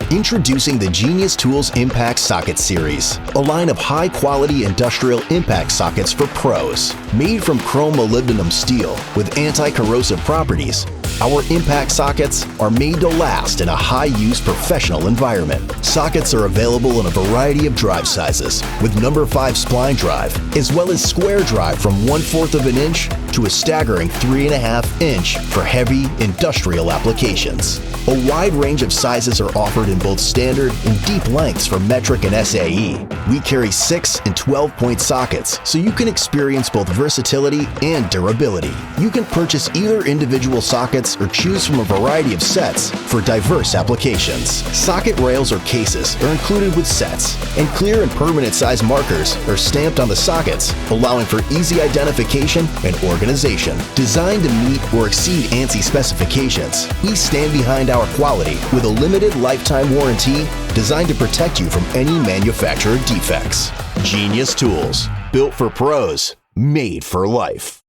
Introducing the Genius Tools Impact Socket Series, a line of high-quality industrial impact sockets for pros. Made from chrome molybdenum steel with anti-corrosive properties, our impact sockets are made to last in a high-use professional environment. Sockets are available in a variety of drive sizes with number 5 spline drive, as well as square drive from 1/4 of an inch to a staggering 3.5 inch for heavy industrial applications. A wide range of sizes are offered in both standard and deep lengths for metric and SAE. We carry 6 and 12-point sockets, so you can experience both versatility and durability. You can purchase either individual sockets or choose from a variety of sets for diverse applications. Socket rails or cases are included with sets, and clear and permanent size markers are stamped on the sockets, allowing for easy identification and organization. Designed to meet or exceed ANSI specifications, we stand behind our quality with a limited lifetime warranty designed to protect you from any manufacturer defects. Genius Tools, built for pros, made for life.